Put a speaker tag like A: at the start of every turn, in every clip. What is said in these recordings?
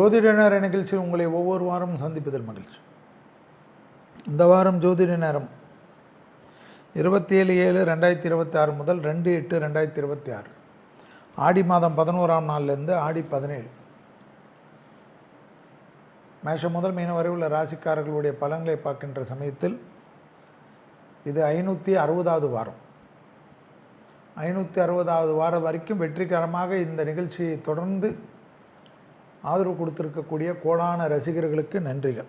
A: ஜோதிட நேர நிகழ்ச்சியில் உங்களை ஒவ்வொரு வாரமும் சந்திப்பதில் மகிழ்ச்சி. இந்த வாரம் ஜோதிட நேரம் 27/7/2026 முதல் 2/8/2026, ஆடி மாதம் 11ஆம் நாள்லேருந்து ஆடி 17. மேஷம் முதல் மீனம் வரை உள்ள ராசிக்காரர்களுடைய பலன்களை பார்க்கின்ற சமயத்தில் இது 560வது வாரம். 560வது வாரம் வரைக்கும் வெற்றிகரமாக இந்த நிகழ்ச்சியை தொடர்ந்து ஆதரவு கொடுத்திருக்கக்கூடிய கோடான ரசிகர்களுக்கு நன்றிகள்.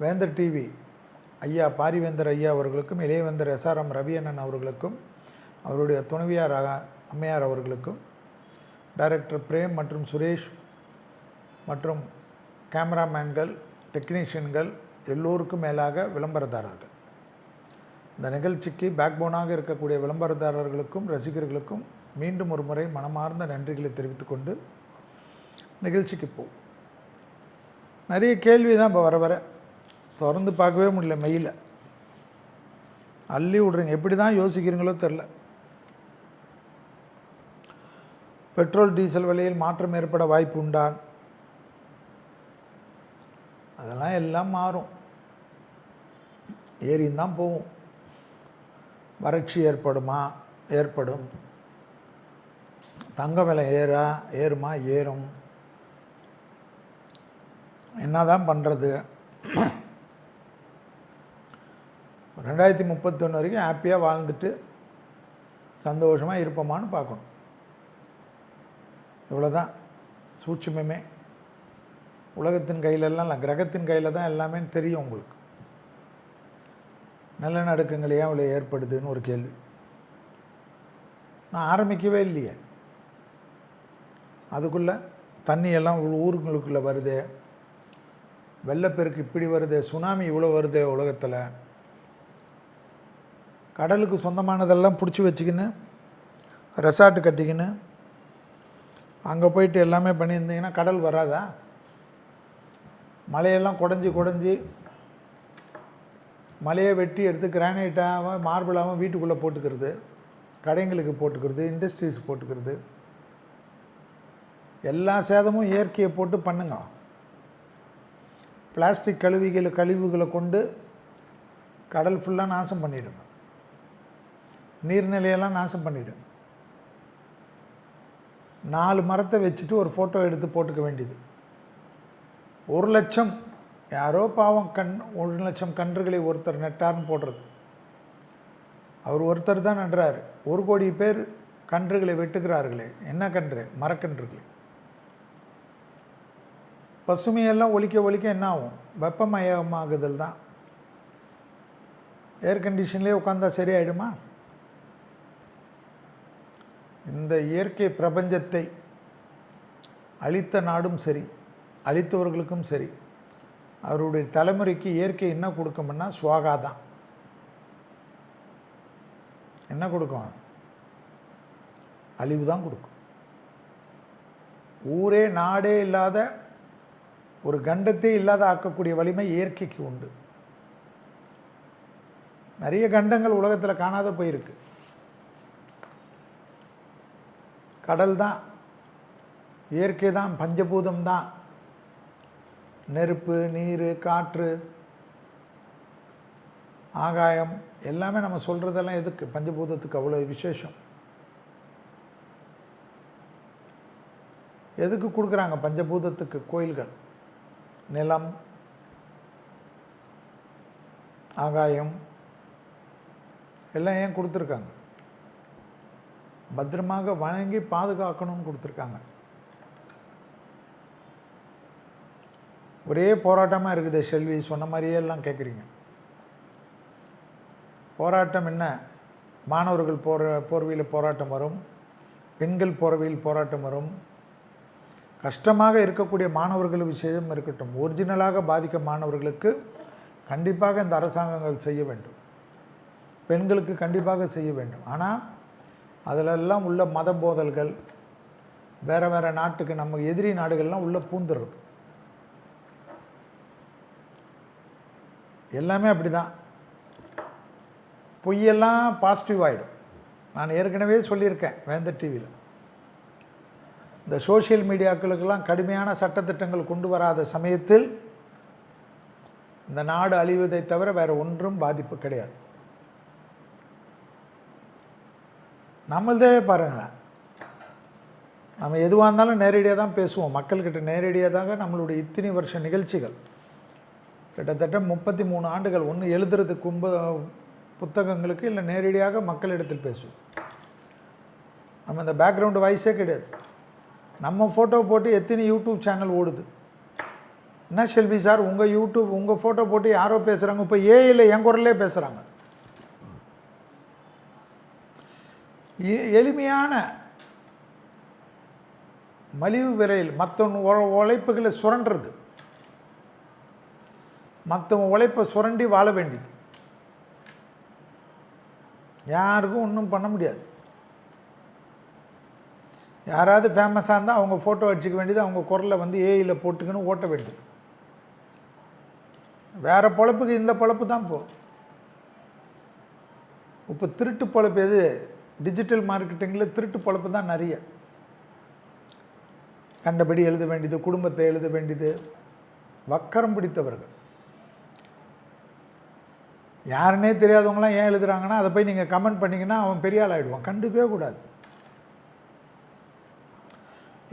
A: வேந்தர் டிவி ஐயா பாரிவேந்தர் ஐயா அவர்களுக்கும், இளையவேந்தர் SRM ரவி அண்ணன் அவர்களுக்கும், அவருடைய துணைவியார் அம்மையார் அவர்களுக்கும், டைரக்டர் பிரேம் மற்றும் சுரேஷ் மற்றும் கேமராமேன்கள், டெக்னீஷியன்கள் எல்லோருக்கும் மேலாக விளம்பரதாரர்கள், இந்த நிகழ்ச்சிக்கு பேக்போனாக இருக்கக்கூடிய விளம்பரதாரர்களுக்கும் ரசிகர்களுக்கும் மீண்டும் ஒரு முறை மனமார்ந்த நன்றிகளை தெரிவித்துக்கொண்டு நிகழ்ச்சிக்கு போ. நிறைய கேள்வி தான் இப்போ வர திறந்து பார்க்கவே முடியல. மெயில அள்ளி விட்றீங்க. எப்படி தான் யோசிக்கிறீங்களோ தெரில. பெட்ரோல் டீசல் விலையில் மாற்றம் ஏற்பட வாய்ப்பு உண்டான்? அதெல்லாம் எல்லாம் மாறும், ஏறியும் தான் போகும். வறட்சி ஏற்படுமா? ஏற்படும். தங்க விலை ஏறுமா? ஏறும். என்ன தான் பண்ணுறது? 2031 வரைக்கும் ஹாப்பியாக வாழ்ந்துட்டு சந்தோஷமாக இருப்போமான்னு பார்க்கணும். இவ்வளோதான் சூட்சுமே. உலகத்தின் கையிலெல்லாம் இல்லை, கிரகத்தின் கையில் தான் எல்லாமே தெரியும் உங்களுக்கு. நிலநடுக்கங்கள் ஏன் இவ்வளோ ஏற்படுதுன்னு ஒரு கேள்வி. நான் ஆரம்பிக்கவே இல்லையே, அதுக்குள்ளே தண்ணியெல்லாம் ஊருங்களுக்குள்ளே வருது, வெள்ளப்பெருக்கு இப்படி வருது, சுனாமி இவ்வளோ வருது உலகத்தில். கடலுக்கு சொந்தமானதெல்லாம் பிடிச்சி வச்சுக்கின்னு ரெசார்ட்டு கட்டிக்கின்னு அங்கே போயிட்டு எல்லாமே பண்ணியிருந்தீங்கன்னா கடல் வராதா? மலையெல்லாம் குடஞ்சி மலையை வெட்டி எடுத்து கிரானைட்டாக மார்பிளாகவும் வீட்டுக்குள்ளே போட்டுக்கிறது, கடைங்களுக்கு போட்டுக்கிறது, இண்டஸ்ட்ரீஸ் போட்டுக்கிறது, எல்லா சேதமும் இயற்கையை போட்டு பண்ணுங்க. பிளாஸ்டிக் கழிவுகளை கொண்டு கடல் ஃபுல்லாக நாசம் பண்ணிவிடுங்க, நீர்நிலையெல்லாம் நாசம் பண்ணிவிடுங்க. 4 மரத்தை வச்சுட்டு ஒரு ஃபோட்டோ எடுத்து போட்டுக்க வேண்டியது. 1 லட்சம் யாரோ பாவம் 1 லட்சம் கன்றுகளை ஒருத்தர் நட்டார்னு போடுறது. அவர் ஒருத்தர் தான் நடுறாரு. 1 கோடி பேர் கன்றுகளை வெட்டுக்கிறார்களே. என்ன கன்று? மரக்கன்றுகளை. பசுமையெல்லாம் ஒழிக்க என்ன ஆகும்? வெப்பமயமாகுதல் தான். ஏர் கண்டிஷன்லேயே உட்காந்தா சரியாயிடுமா? இந்த இயற்கை பிரபஞ்சத்தை அழித்த நாடும் சரி, அழித்தவர்களுக்கும் சரி, அவருடைய தலைமுறைக்கு இயற்கை என்ன கொடுக்கும்னா சுவாகா தான். என்ன கொடுக்கும்? அழிவு தான் கொடுக்கும். ஊரே நாடே இல்லாத, ஒரு கண்டத்தே இல்லாத ஆக்கக்கூடிய வலிமை இயற்கைக்கு உண்டு. நிறைய கண்டங்கள் உலகத்தில் காணாத போயிருக்கு. கடல் தான், இயற்கை தான், பஞ்சபூதம் தான். நெருப்பு, நீர், காற்று, ஆகாயம் எல்லாமே நம்ம சொல்கிறதெல்லாம் எதுக்கு? பஞ்சபூதத்துக்கு அவ்வளோ விசேஷம். எதுக்கு கொடுக்குறாங்க பஞ்சபூதத்துக்கு கோயில்கள்? நிலம், ஆகாயம் எல்லாம் ஏன் கொடுத்துருக்காங்க? பத்திரமாக வணங்கி பாதுகாக்கணும்னு கொடுத்துருக்காங்க. ஒரே போராட்டமாக இருக்குது. செல்வி சொன்ன மாதிரியே எல்லாம் கேட்குறீங்க. போராட்டம் என்ன? மாணவர்கள் போர்வையில் போராட்டம் வரும், பெண்கள் போர்வையில் போராட்டம் வரும். கஷ்டமாக இருக்கக்கூடிய மாணவர்கள் விஷயம் இருக்கட்டும், ஒரிஜினலாக பாதிக்க மாணவர்களுக்கு கண்டிப்பாக இந்த அரசாங்கங்கள் செய்ய வேண்டும். பெண்களுக்கு கண்டிப்பாக செய்ய வேண்டும். ஆனால் அதிலெல்லாம் உள்ள மத போதல்கள், வேறு நாட்டுக்கு, நம்ம எதிரி நாடுகள்லாம் உள்ளே பூந்துடுறது. எல்லாமே அப்படி தான். பொய்யெல்லாம் பாசிட்டிவ் ஆகிடும். நான் ஏற்கனவே சொல்லியிருக்கேன் வேந்தர் டிவியில். இந்த சோஷியல் மீடியாக்களுக்கெல்லாம் கடுமையான சட்டத்திட்டங்கள் கொண்டு வராத சமயத்தில் இந்த நாடு அழிவதை தவிர வேறு ஒன்றும் பாதிப்பு கிடையாது. நம்மளதே பாருங்களேன், நம்ம எதுவாக இருந்தாலும் நேரடியாக தான் பேசுவோம், மக்கள்கிட்ட நேரடியாக தாங்க நம்மளுடைய இத்தனை வருஷ நிகழ்ச்சிகள். கிட்டத்தட்ட 33 ஆண்டுகள் ஒன்று எழுதுறதுக்கு புத்தகங்களுக்கு இல்லை நேரடியாக மக்களிடத்தில் பேசுவோம். நம்ம இந்த பேக்ரவுண்டு வாய்ஸே கிடையாது. நம்ம ஃபோட்டோ போட்டு எத்தனை யூடியூப் சேனல் ஓடுது. என்ன செல்வி சார் உங்கள் யூடியூப் உங்கள் ஃபோட்டோ போட்டு யாரோ பேசுகிறாங்க, இப்போ ஏஐயில் என் குரல்லே பேசுகிறாங்க. எளிமையான மலிவு விலையில் மற்ற உழைப்புகளை சுரண்டுறது, மற்ற உழைப்பை சுரண்டி வாழ வேண்டியது. யாருக்கும் ஒன்றும் பண்ண முடியாது. யாராவது ஃபேமஸாக இருந்தால் அவங்க ஃபோட்டோ அடிச்சிக்க வேண்டியது, அவங்க குரலை வந்து ஏஐயில் போட்டுக்கணும் ஓட்ட வேண்டியது. வேறு பொழப்புக்கு இந்த பொழப்பு தான் போகும். இப்போ திருட்டு பொழப்பு எது? டிஜிட்டல் மார்க்கெட்டிங்கில் திருட்டு பொழப்பு தான் நிறைய. கண்டபடி எழுத வேண்டியது, குடும்பத்தை எழுத வேண்டியது, வக்கரம் பிடித்தவர்கள். யாருன்னே தெரியாதவங்களாம் ஏன் எழுதுகிறாங்கன்னா அதை போய் நீங்கள் கமெண்ட் பண்ணிங்கன்னா அவன் பெரிய ஆள் ஆகிடுவான். கண்டுக்கவே கூடாது.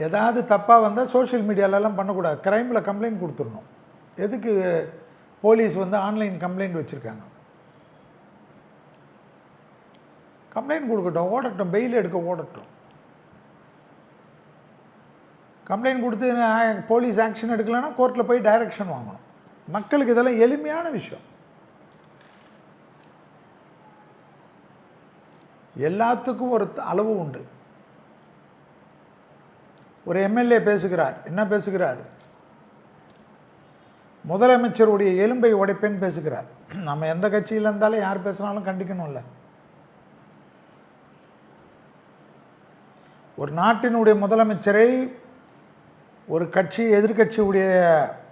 A: ஏதாவது தப்பாக வந்தால் சோஷியல் மீடியாலெலாம் பண்ணக்கூடாது. க்ரைமில் கம்ப்ளைண்ட் கொடுத்துடணும். எதுக்கு போலீஸ் வந்து ஆன்லைன் கம்ப்ளைண்ட் வச்சுருக்காங்க? கம்ப்ளைண்ட் கொடுக்கட்டும், ஓடட்டும், பெயில் எடுக்க ஓடட்டும். கம்ப்ளைண்ட் கொடுத்து போலீஸ் ஆக்ஷன் எடுக்கலைன்னா கோர்ட்டில் போய் டைரக்ஷன் வாங்கணும். மக்களுக்கு இதெல்லாம் எளிமையான விஷயம். எல்லாத்துக்கும் ஒரு அளவு உண்டு. ஒரு எம்எல்ஏ பேசுகிறார், என்ன பேசுகிறார்? முதலமைச்சருடைய எலும்பை உடைப்பேன்னு பேசுகிறார். நம்ம எந்த கட்சியில் இருந்தாலும் யார் பேசினாலும் கண்டிக்கணும்ல. ஒரு நாட்டினுடைய முதலமைச்சரை ஒரு கட்சி எதிர்கட்சியுடைய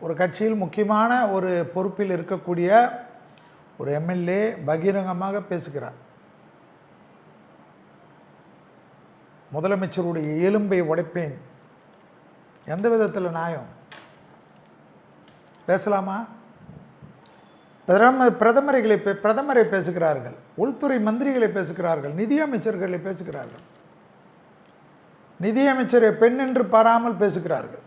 A: ஒரு கட்சியில் முக்கியமான ஒரு பொறுப்பில் இருக்கக்கூடிய ஒரு எம்எல்ஏ பகிரங்கமாக பேசுகிறார். முதலமைச்சருடைய எலும்பை உடைப்பேன். எந்த விதத்தில் நியாயம்? பேசலாமா? பிரதமரை பேசுகிறார்கள், உள்துறை மந்திரிகளை பேசுகிறார்கள், நிதியமைச்சர்களை பேசுகிறார்கள், நிதியமைச்சரை பெண் என்று பாராமல் பேசுகிறார்கள்.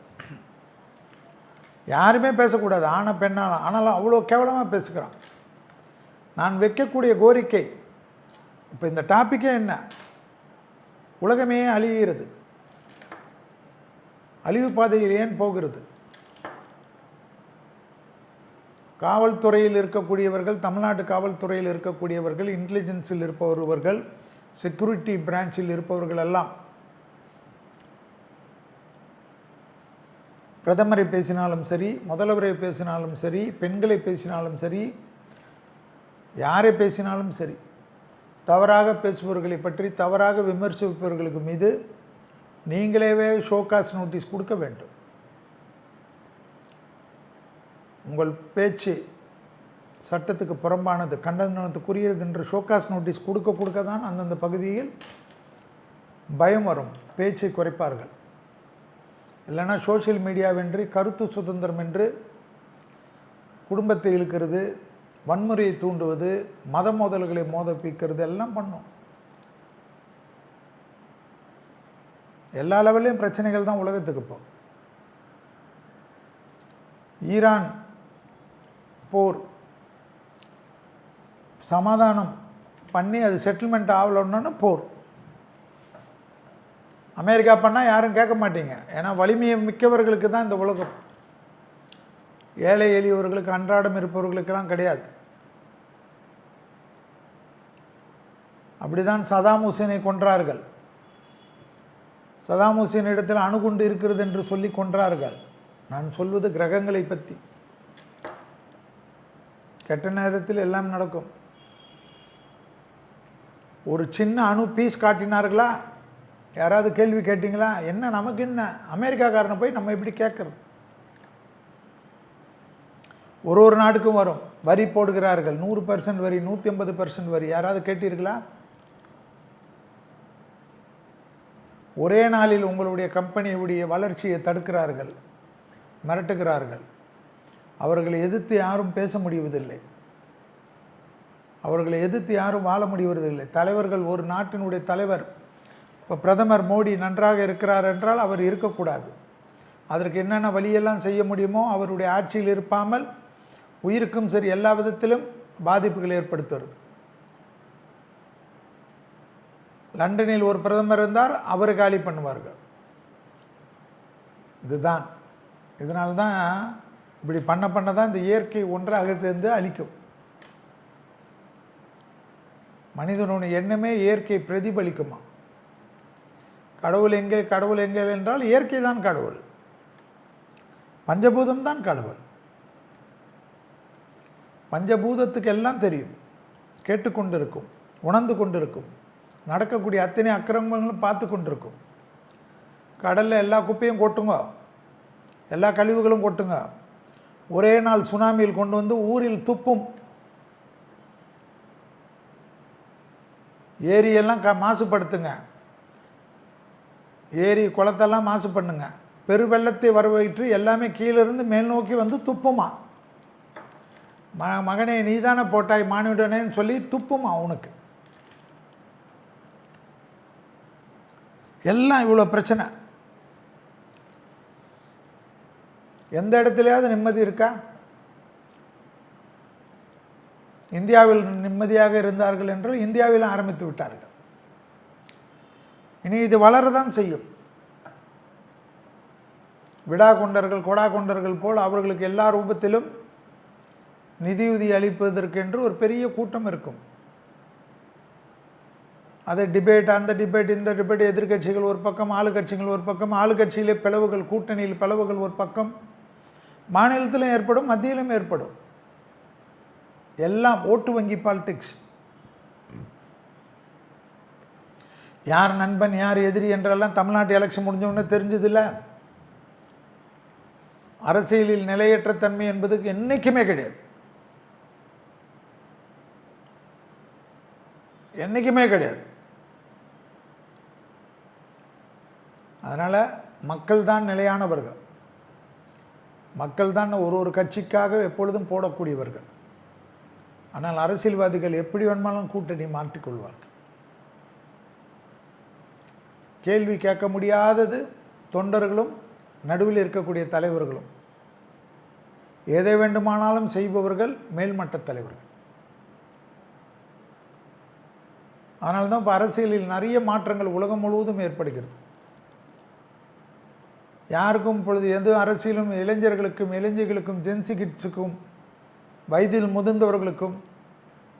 A: யாருமே பேசக்கூடாது, ஆன பெண்ணால். ஆனாலும் அவ்வளோ கேவலமாக பேசுகிறான். நான் வைக்கக்கூடிய கோரிக்கை, இப்போ இந்த டாப்பிக்கே என்ன? உலகமே அழிகிறது, அழிவு பாதையில் ஏன் போகிறது? காவல்துறையில் இருக்கக்கூடியவர்கள், தமிழ்நாட்டு காவல்துறையில் இருக்கக்கூடியவர்கள், இன்டெலிஜென்ஸில் இருப்பவர்கள், செக்யூரிட்டி பிரான்ச்சில் இருப்பவர்கள் எல்லாம் பிரதமரை பேசினாலும் சரி, முதல்வரை பேசினாலும் சரி, பெண்களை பேசினாலும் சரி, யாரை பேசினாலும் சரி, தவறாக பேசுபவர்களை பற்றி தவறாக விமர்சிப்பவர்களுக்கு மீது நீங்களேவே ஷோகாஸ் நோட்டீஸ் கொடுக்க வேண்டும். உங்கள் பேச்சு சட்டத்துக்கு புறம்பானது, கண்டனத்துக்குரியது என்று ஷோகாஸ் நோட்டீஸ் கொடுக்க தான் அந்தந்த பகுதியில் பயம் வரும், பேச்சை குறைப்பார்கள். இல்லைன்னா சோஷியல் மீடியாவென்று, கருத்து சுதந்திரம் என்று குடும்பத்தை இழுக்கிறது, வன்முறையை தூண்டுவது, மத மோதல்களை மோதப்பிக்கிறது எல்லாம் பண்ணும். எல்லா லெவல்லையும் பிரச்சனைகள் தான் உலகத்துக்கு. இப்போ ஈரான் போர் சமாதானம் பண்ணி அது செட்டில்மெண்ட் ஆகலன்னா போர். அமெரிக்கா பண்ணால் யாரும் கேட்க மாட்டீங்க. ஏன்னா வலிமையை மிக்கவர்களுக்கு தான் இந்த உலகம். ஏழை எளியவர்களுக்கு, அன்றாடம் இருப்பவர்களுக்கெல்லாம் கிடையாது. அப்படிதான் சதாம் ஹுசேனை கொன்றார்கள். சதாம் ஹுசேன் இடத்தில் அணுகுண்டு இருக்கிறது என்று சொல்லி கொன்றார்கள். நான் சொல்வது கிரகங்களை பற்றி. கெட்ட நேரத்தில் எல்லாம் நடக்கும். ஒரு சின்ன அணு பீஸ் காட்டினார்களா? யாராவது கேள்வி கேட்டிங்களா? என்ன நமக்கு என்ன? அமெரிக்காக்காரனை போய் நம்ம எப்படி கேட்குறது? ஒரு நாட்டுக்கும் வரும், வரி போடுகிறார்கள், 100% வரி, 150% வரி. யாராவது கேட்டீர்களா? ஒரே நாளில் உங்களுடைய கம்பெனியுடைய வளர்ச்சியை தடுக்கிறார்கள், மிரட்டுகிறார்கள். அவர்களை எதிர்த்து யாரும் பேச முடிவதில்லை, அவர்களை எதிர்த்து யாரும் வாழ முடிவதில்லை. தலைவர்கள், ஒரு நாட்டினுடைய தலைவர், இப்போ பிரதமர் மோடி நன்றாக இருக்கிறார் என்றால் அவர் இருக்கக்கூடாது. அதற்கு என்னென்ன வழியெல்லாம் செய்ய முடியுமோ அவருடைய ஆட்சியில் இருப்பாமல் உயிருக்கும் சரி எல்லா விதத்திலும் பாதிப்புகளை ஏற்படுத்துவது. லண்டனில் ஒரு பிரதமர் இருந்தார், அவர் காலி பண்ணுவார்கள். இதுதான், இதனால்தான் இப்படி பண்ண தான் இந்த இயற்கை ஒன்றாக சேர்ந்து அழிக்கும். மனிதனுடைய எண்ணமே இயற்கை பிரதிபலிக்குமா? கடவுள் எங்கே, கடவுள் எங்கே என்றால் இயற்கை தான் கடவுள், பஞ்சபூதம் தான் கடவுள். பஞ்சபூதத்துக்கு எல்லாம் தெரியும், கேட்டுக்கொண்டிருக்கும், உணர்ந்து கொண்டிருக்கும், நடக்கக்கூடிய அத்தனை அக்கிரமங்களும் பார்த்து கொண்டிருக்கும். கடலில் எல்லா குப்பையும் கொட்டுங்க, எல்லா கழிவுகளும் கொட்டுங்க, ஒரே நாள் சுனாமியில் கொண்டு வந்து ஊரில் துப்பும். ஏரியெல்லாம் மாசுபடுத்துங்க, ஏரி குளத்தெல்லாம் மாசு பண்ணுங்க, பெருவெள்ளத்தை வரவழைத்து எல்லாமே கீழிருந்து மேல் நோக்கி வந்து துப்புமா. மகனே நீதானே போட்டாய் மானிடனேன்னு சொல்லி துப்புமா உனக்கு. எல்லாம் இவ்வளோ பிரச்சனை. எந்த இடத்துலையாவது நிம்மதி இருக்கா? இந்தியாவில் நிம்மதியாக இருந்தார்கள் என்றால் இந்தியாவில் ஆரம்பித்து விட்டார்கள். இனி இது வளரதான் செய்யும். விடா கொண்டர்கள், கொடா கொண்டர்கள் போல் அவர்களுக்கு எல்லா ரூபத்திலும் நிதியுதவி அளிப்பதற்கென்று ஒரு பெரிய கூட்டம் இருக்கும். அதை டிபேட், அந்த டிபேட், இந்த டிபேட், எதிர்கட்சிகள் ஒரு பக்கம், ஆளுங்கட்சிகள் ஒரு பக்கம், ஆளுங்கட்சியிலே பிளவுகள், கூட்டணியில் பிளவுகள் ஒரு பக்கம், மாநிலத்திலும் ஏற்படும், மத்தியிலும் ஏற்படும். எல்லாம் ஓட்டு வங்கி பாலிடிக்ஸ். யார் நண்பன் யார் எதிரி என்றெல்லாம் தமிழ்நாட்டு எலெக்ஷன் முடிஞ்சவொன்னே தெரிஞ்சதில்ல. அரசியலில் நிலையற்ற தன்மை என்பதுக்கு என்றைக்குமே கிடையாது, என்றைக்குமே கிடையாது. அதனால் மக்கள் தான் நிலையானவர்கள், மக்கள் தான் ஒரு கட்சிக்காக எப்பொழுதும் போடக்கூடியவர்கள். ஆனால் அரசியல்வாதிகள் எப்படி வேணுமாலும் கூட்டணி மாற்றிக்கொள்வார்கள். கேள்வி கேட்க முடியாதது தொண்டர்களும் நடுவில் இருக்கக்கூடிய தலைவர்களும், எதை வேண்டுமானாலும் செய்பவர்கள் மேல்மட்ட தலைவர்கள். அதனால்தான் இப்போ அரசியலில் நிறைய மாற்றங்கள் உலகம் முழுவதும் ஏற்படுகிறது. யாருக்கும் இப்பொழுது எந்த அரசியலும் இளைஞர்களுக்கும், இளைஞர்களுக்கும், ஜென்சி கிட்ஸுக்கும், வயதில் முதிர்ந்தவர்களுக்கும்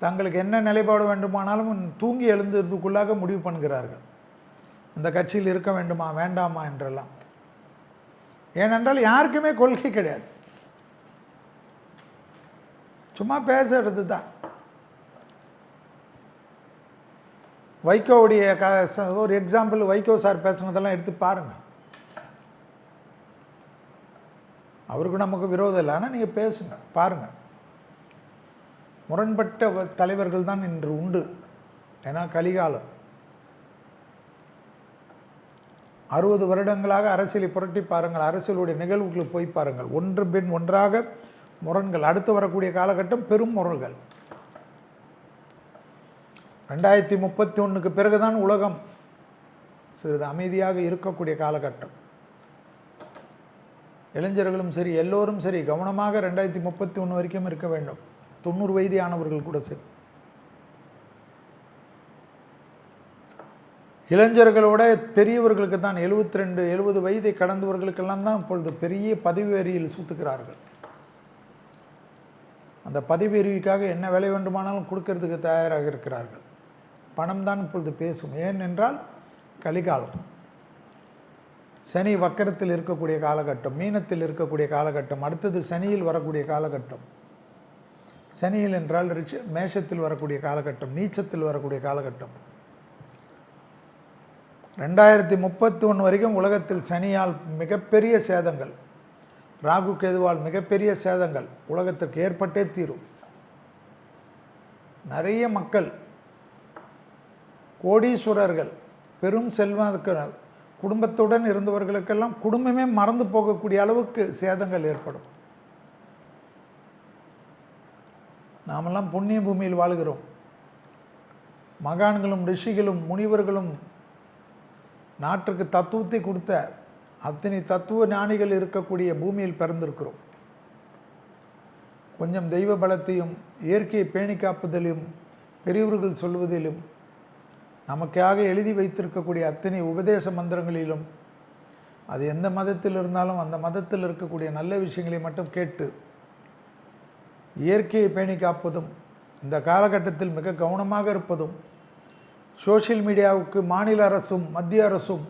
A: தங்களுக்கு என்ன நிலைப்பாடு வேண்டுமானாலும் தூங்கி எழுந்ததுக்குள்ளாக முடிவு பண்ணுகிறார்கள். இந்த கட்சியில் இருக்க வேண்டுமா வேண்டாமா என்றெல்லாம். ஏனென்றால் யாருக்குமே கொள்கை கிடையாது, சும்மா பேசுறது தான். வைகோவுடைய ஒரு எக்ஸாம்பிள், வைகோ சார் பேசுனதெல்லாம் எடுத்து பாருங்கள். அவருக்கு நமக்கு விரோதம் இல்லை, ஆனால் நீங்கள் பேசுங்க, பாருங்கள். முரண்பட்ட தலைவர்கள் தான் இன்று உண்டு. ஏன்னா கலிகாலம். 60 வருடங்களாக அரசியலை புரட்டி பாருங்கள், அரசியலுடைய நிகழ்வுகளுக்கு போய் பாருங்கள். ஒன்று பின் ஒன்றாக முரண்கள். அடுத்து வரக்கூடிய காலகட்டம் பெரும் முரண்கள். 2031க்கு பிறகுதான் உலகம் சிறிது அமைதியாக இருக்கக்கூடிய காலகட்டம். இளைஞர்களும் சரி, எல்லோரும் சரி, கவனமாக 2031 வரைக்கும் இருக்க வேண்டும். 90 வயது ஆனவர்கள் கூட சரி. இளைஞர்களோட பெரியவர்களுக்கு தான் 72, 70 வயதை கடந்தவர்களுக்கெல்லாம் தான் இப்பொழுது பெரிய பதவி வெறியில் சுற்றுக்கிறார்கள். அந்த பதவி வெறிக்காக என்ன விலை வேண்டுமானாலும் கொடுக்கறதுக்கு தயாராக இருக்கிறார்கள். பணம் தான் இப்பொழுது பேசும். ஏனென்றால் கலிகாலம். சனி வக்கரத்தில் இருக்கக்கூடிய காலகட்டம், மீனத்தில் இருக்கக்கூடிய காலகட்டம், அடுத்தது சனியில் வரக்கூடிய காலகட்டம். சனியில் என்றால் மேஷத்தில் வரக்கூடிய காலகட்டம், நீச்சத்தில் வரக்கூடிய காலகட்டம். 2031 வரைக்கும் உலகத்தில் சனியால் மிகப்பெரிய சேதங்கள், ராகு கேதுவால் மிகப்பெரிய சேதங்கள் உலகத்திற்கு ஏற்பட்டே தீரும். நிறைய மக்கள், கோடீஸ்வரர்கள், பெரும் செல்வந்தர்கள், குடும்பத்துடன் இருந்தவர்களுக்கெல்லாம் குடும்பமே மறந்து போகக்கூடிய அளவுக்கு சேதங்கள் ஏற்படும். நாமெல்லாம் புண்ணிய பூமியில் வாழ்கிறோம். மகான்களும் ரிஷிகளும் முனிவர்களும் நாட்டுக்கு தத்துவத்தை கொடுத்த அத்தனை தத்துவ ஞானிகள் இருக்கக்கூடிய பூமியில் பிறந்திருக்கிறோம். கொஞ்சம் தெய்வ பலத்தையும் இயற்கையை பேணி காப்பதிலும் பெரியவர்கள் சொல்வதிலும் நமக்காக எழுதி வைத்திருக்கக்கூடிய அத்தனை உபதேச மந்திரங்களிலும் அது எந்த மதத்தில் இருந்தாலும் அந்த மதத்தில் இருக்கக்கூடிய நல்ல விஷயங்களை மட்டும் கேட்டு இயற்கையை பேணி காப்பதும் இந்த காலகட்டத்தில் மிக கவனமாக இருப்பதும் சோஷியல் மீடியாவுக்கு மாநில அரசும் மத்திய அரசும்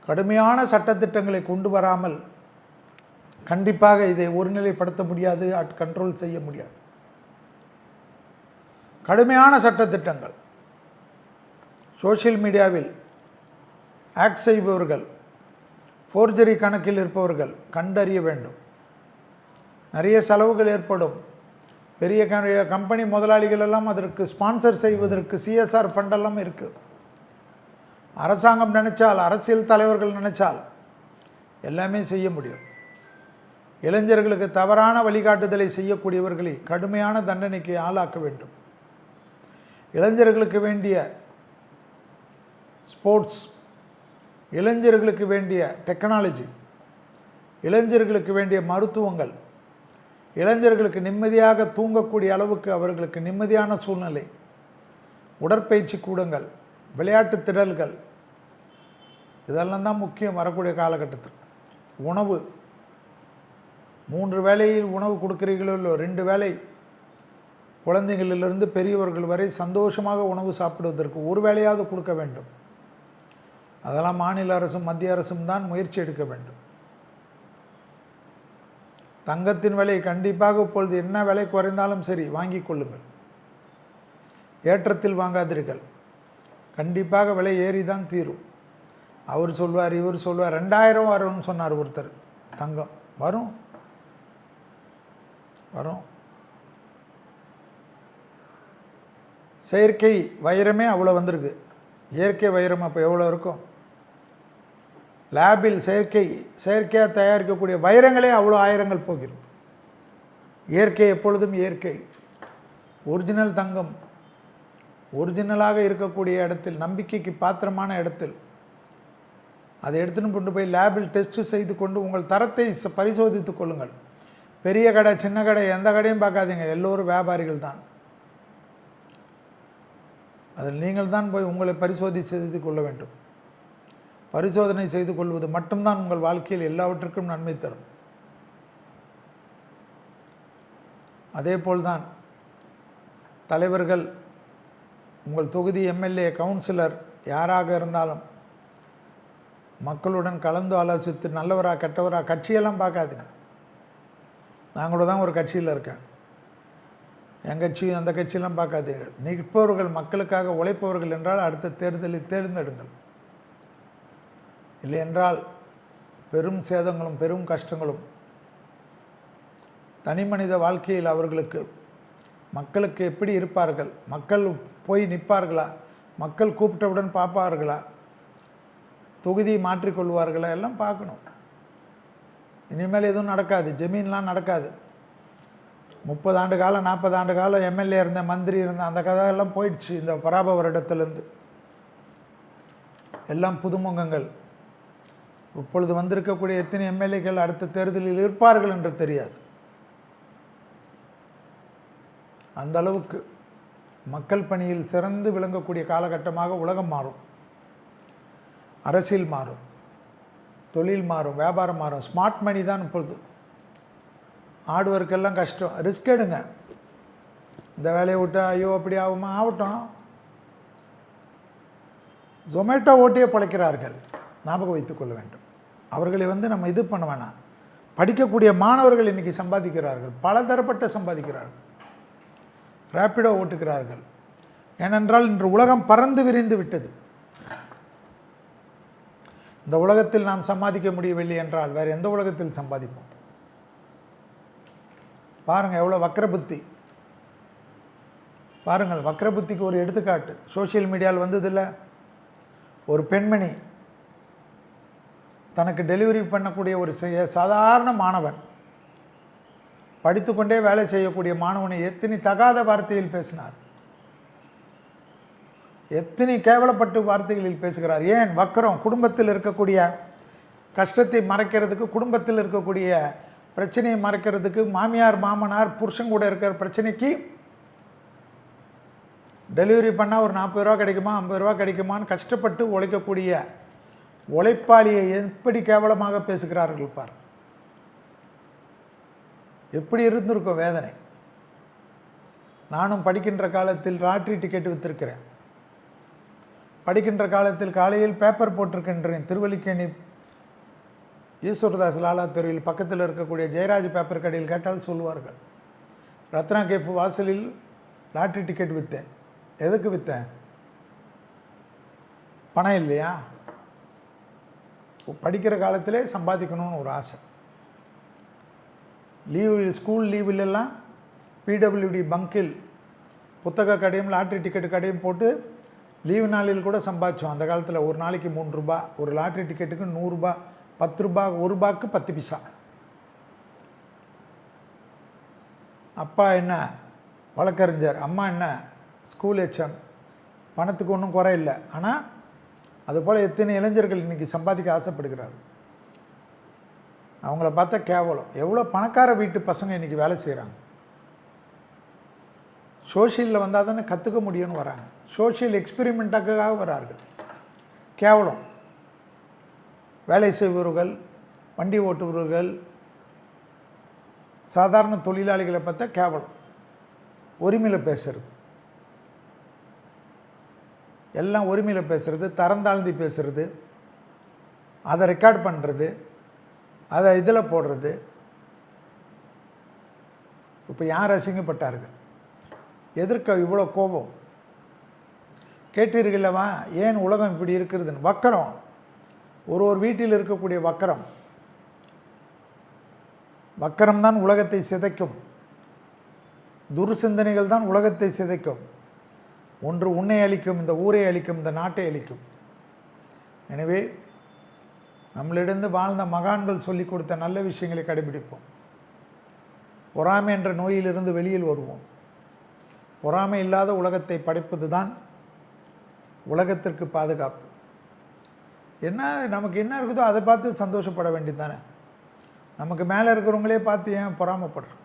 A: கடுமையான சட்டத்திட்டங்களை கொண்டு வராமல் கண்டிப்பாக இதை ஒருநிலைப்படுத்த முடியாது, கண்ட்ரோல் செய்ய முடியாது. கடுமையான சட்டத்திட்டங்கள் சோஷியல் மீடியாவில் ஆக்ட் செய்பவர்கள், ஃபோர்ஜரி கணக்கில் இருப்பவர்கள் கண்டறிய வேண்டும். நிறைய செலவுகள் ஏற்படும். பெரிய கம்பெனி முதலாளிகள் எல்லாம் அதற்கு ஸ்பான்சர் செய்வதற்கு சிஎஸ்ஆர் ஃபண்டெல்லாம் இருக்குது. அரசாங்கம் நினைச்சால், அரசியல் தலைவர்கள் நினைச்சால் எல்லாமே செய்ய முடியும். இளைஞர்களுக்கு தவறான வழிகாட்டுதலை செய்யக்கூடியவர்களை கடுமையான தண்டனைக்கு ஆளாக்க வேண்டும். இளைஞர்களுக்கு வேண்டிய ஸ்போர்ட்ஸ், இளைஞர்களுக்கு வேண்டிய டெக்னாலஜி, இளைஞர்களுக்கு வேண்டிய மருத்துவங்கள், இளைஞர்களுக்கு நிம்மதியாக தூங்கக்கூடிய அளவுக்கு அவர்களுக்கு நிம்மதியான சூழ்நிலை, உடற்பயிற்சி கூடங்கள், விளையாட்டு திடல்கள், இதெல்லாம் தான் முக்கியம் வரக்கூடிய காலகட்டத்தில். உணவு, 3 வேளையில் உணவு கொடுக்குறீங்களோ இல்லை, 2 வேளை குழந்தைகளிலிருந்து பெரியவர்கள் வரை சந்தோஷமாக உணவு சாப்பிடுவதற்கு 1 வேளையாவது கொடுக்க வேண்டும். அதெல்லாம் மாநில அரசும் மத்திய அரசும் தான் முயற்சி எடுக்க வேண்டும். தங்கத்தின் விலை கண்டிப்பாக இப்பொழுது என்ன விலை குறைந்தாலும் சரி வாங்கி கொள்ளுங்கள். ஏற்றத்தில் வாங்காதீர்கள். கண்டிப்பாக விலை ஏறி தான் தீரும். அவர் சொல்வார், இவர் சொல்வார், 2000 வரும்னு சொன்னார் ஒருத்தர். தங்கம் வரும் வரும். செயற்கை வைரமே அவ்வளோ வந்திருக்கு. இயற்கை வைரம் அப்போ எவ்வளோ இருக்கும்? லேபில் செயற்கையாக தயாரிக்கக்கூடிய வைரங்களே அவ்வளோ ஆயிரங்கள் போகிறது. இயற்கை எப்பொழுதும் இயற்கை. ஒரிஜினல் தங்கம் ஒரிஜினலாக இருக்கக்கூடிய இடத்தில், நம்பிக்கைக்கு பாத்திரமான இடத்தில் அதை எடுத்துன்னு கொண்டு போய் லேபில் டெஸ்ட் செய்து கொண்டு உங்கள் தரத்தை பரிசோதித்து கொள்ளுங்கள். பெரிய கடை சின்ன கடை எந்த கடையும் பார்க்காதீங்க, எல்லோரும் வியாபாரிகள் தான். அதில் நீங்கள் தான் போய் உங்களை செய்து கொள்ள வேண்டும். பரிசோதனை செய்து கொள்வது மட்டும்தான் உங்கள் வாழ்க்கையில் எல்லாவற்றுக்கும் நன்மை தரும். அதேபோல்தான் தலைவர்கள், உங்கள் தொகுதி எம்எல்ஏ, கவுன்சிலர் யாராக இருந்தாலும் மக்களுடன் கலந்து ஆலோசித்து நல்லவரா கெட்டவரா கட்சியெல்லாம் பார்க்காதீங்க. நான் கூட தான் ஒரு கட்சியில் இருக்கேன், என் கட்சி அந்த கட்சியெல்லாம் பார்க்காதீர்கள். நிற்பவர்கள், மக்களுக்காக உழைப்பவர்கள் என்றால் அடுத்த தேர்தலில் தேர்ந்தெடுங்கள். இல்லை என்றால் பெரும் சேதங்களும் பெரும் கஷ்டங்களும், தனி மனித வாழ்க்கையில் அவர்களுக்கு, மக்களுக்கு எப்படி இருப்பார்கள், மக்கள் போய் நிற்பார்களா, மக்கள் கூப்பிட்டவுடன் பார்ப்பார்களா, தொகுதியை மாற்றிக்கொள்வார்களா, எல்லாம் பார்க்கணும். இனிமேல் எதுவும் நடக்காது, ஜமீன்லாம் நடக்காது. 30 ஆண்டு காலம் 40 ஆண்டு காலம் எம்எல்ஏ இருந்த, மந்திரி இருந்த, அந்த கதையெல்லாம் போயிடுச்சு. இந்த பராப வருடத்திலேருந்து எல்லாம் புதுமுகங்கள். இப்பொழுது வந்திருக்கக்கூடிய எத்தனை எம்எல்ஏக்கள் அடுத்த தேர்தலில் இருப்பார்கள் என்று தெரியாது. அந்த அளவுக்கு மக்கள் பணியில் சிறந்து விளங்கக்கூடிய காலகட்டமாக உலகம் மாறும், அரசியல் மாறும், தொழில் மாறும், வியாபாரம் மாறும். ஸ்மார்ட் மணி தான் இப்பொழுது. ஆடுவர்க்கெல்லாம் கஷ்டம், ரிஸ்க் எடுங்க. இந்த வேலையை விட்டு ஐயோ அப்படி ஆகுமா, ஆகட்டும். ஜொமேட்டோ ஓட்டியே பிழைக்கிறார்கள், ஞாபகம் வைத்துக்கொள்ள வேண்டும். அவர்களை நம்ம இது பண்ண வேணாம். படிக்கக்கூடிய மாணவர்கள் இன்றைக்கி சம்பாதிக்கிறார்கள், பல தரப்பட்ட சம்பாதிக்கிறார்கள், ரேப்பிடோ ஓட்டுகிறார்கள். ஏனென்றால் இன்று உலகம் பறந்து விரிந்து விட்டது. இந்த உலகத்தில் நாம் சம்பாதிக்க முடியவில்லை என்றால் வேறு எந்த உலகத்தில் சம்பாதிப்போம்? பாருங்கள் எவ்வளோ வக்ரபுத்தி. பாருங்கள், வக்ரபுத்திக்கு ஒரு எடுத்துக்காட்டு சோஷியல் மீடியாவில் வந்ததில்லை. ஒரு பெண்மணி தனக்கு டெலிவரி பண்ணக்கூடிய ஒரு சாதாரண மாணவன், படித்துக்கொண்டே வேலை செய்யக்கூடிய மாணவனை எத்தனை தகாத வார்த்தையில் பேசினார், எத்தனை கேவலப்பட்டு வார்த்தைகளில் பேசுகிறார். ஏன்? வக்கரம். குடும்பத்தில் இருக்கக்கூடிய கஷ்டத்தை மறைக்கிறதுக்கு, குடும்பத்தில் இருக்கக்கூடிய பிரச்சனையை மறைக்கிறதுக்கு, மாமியார் மாமனார் புருஷன் கூட இருக்கிற பிரச்சனைக்கு டெலிவரி பண்ணால் ஒரு 40 ரூபா கிடைக்குமா 50 ரூபா கிடைக்குமான்னு கஷ்டப்பட்டு உழைக்கக்கூடிய உழைப்பாளியை எப்படி கேவலமாக பேசுகிறார்கள் பார். எப்படி இருந்திருக்கும் வேதனை. நானும் படிக்கின்ற காலத்தில் லாட்ரி டிக்கெட் விற்றிருக்கிறேன். படிக்கின்ற காலத்தில் காலையில் பேப்பர் போட்டிருக்கின்றேன். திருவல்லிக்கேணி ஈஸ்வரதாஸ் லாலா தெருவில் பக்கத்தில் இருக்கக்கூடிய ஜெயராஜ் பேப்பர் கடையில் கேட்டால் சொல்லுவார்கள். ரத்னா கேஃப் வாசலில் லாட்ரி டிக்கெட் விற்றேன். எதுக்கு விற்றேன்? பணம் இல்லையா? படிக்கிற காலத்திலே சம்பாதிக்கணும்னு ஒரு ஆசை. ஸ்கூல் லீவிலெல்லாம் பிடபிள்யூடி பங்கில் புத்தக கடையும் லாட்ரி டிக்கெட்டு கடையும் போட்டு லீவு நாளில் கூட சம்பாதிச்சோம். அந்த காலத்தில் ஒரு நாளைக்கு 3 ரூபா, ஒரு லாட்ரி டிக்கெட்டுக்கு 100 ரூபா, 10 ரூபா, 1 ரூபாய்க்கு 10 பைசா. அப்பா என்ன வழக்கறிஞர், அம்மா என்ன ஸ்கூல் ஹெச்எம். பணத்துக்கு ஒன்றும் குறை இல்லை. ஆனால் அதுபோல் எத்தனை இளைஞர்கள் இன்றைக்கி சம்பாதிக்க ஆசைப்படுகிறார்கள். அவங்கள பார்த்தா கேவலம். எவ்வளோ பணக்கார வீட்டு பசங்க இன்றைக்கி வேலை செய்கிறாங்க. சோஷியலில் வந்தால் தானே கற்றுக்க முடியும்னு வராங்க. சோஷியல் எக்ஸ்பெரிமெண்ட்டாக வரார்கள். கேவலம். வேலை செய்பவர்கள், வண்டி ஓட்டுபவர்கள், சாதாரண தொழிலாளிகளை பார்த்தா கேவலம். உரிமையில் பேசுகிறது, எல்லாம் உரிமையில் பேசுகிறது, தரந்தாழ்ந்தி பேசுகிறது, அதை ரெக்கார்ட் பண்ணுறது, அதை இதில் போடுறது. இப்போ யார் அசிங்கப்பட்டார்கள்? எதற்கு இவ்வளோ கோபம்? கேட்டீர்களவா ஏன் உலகம் இப்படி இருக்கிறதுன்னு? வக்கரம். ஒரு வீட்டில் இருக்கக்கூடிய வக்கரம். வக்கரம் தான் உலகத்தை சிதைக்கும். துர்சிந்தனைகள் தான் உலகத்தை சிதைக்கும். ஒன்று உன்னை அழிக்கும், இந்த ஊரை அழிக்கும், இந்த நாட்டை அழிக்கும். எனவே நம்மளிடந்து வாழ்ந்த மகான்கள் சொல்லிக் கொடுத்த நல்ல விஷயங்களை கடைபிடிப்போம். பொறாமை என்ற நோயிலிருந்து வெளியில் வருவோம். பொறாமை இல்லாத உலகத்தை படைப்பது தான் உலகத்திற்கு பாதுகாப்பு. என்ன நமக்கு என்ன இருக்குதோ அதை பார்த்து சந்தோஷப்பட வேண்டியது தானே. நமக்கு மேலே இருக்கிறவங்களே பார்த்து ஏன் பொறாமைப்படுறோம்?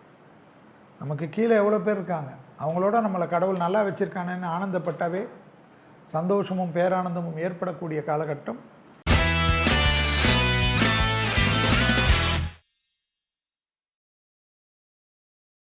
A: நமக்கு கீழே எவ்வளோ பேர் இருக்காங்க, அவங்களோட நம்மளை கடவுள் நல்லா வச்சுருக்கானேன்னு ஆனந்தப்பட்டாவே சந்தோஷமும் பேரானந்தமும் ஏற்படக்கூடிய காலகட்டம்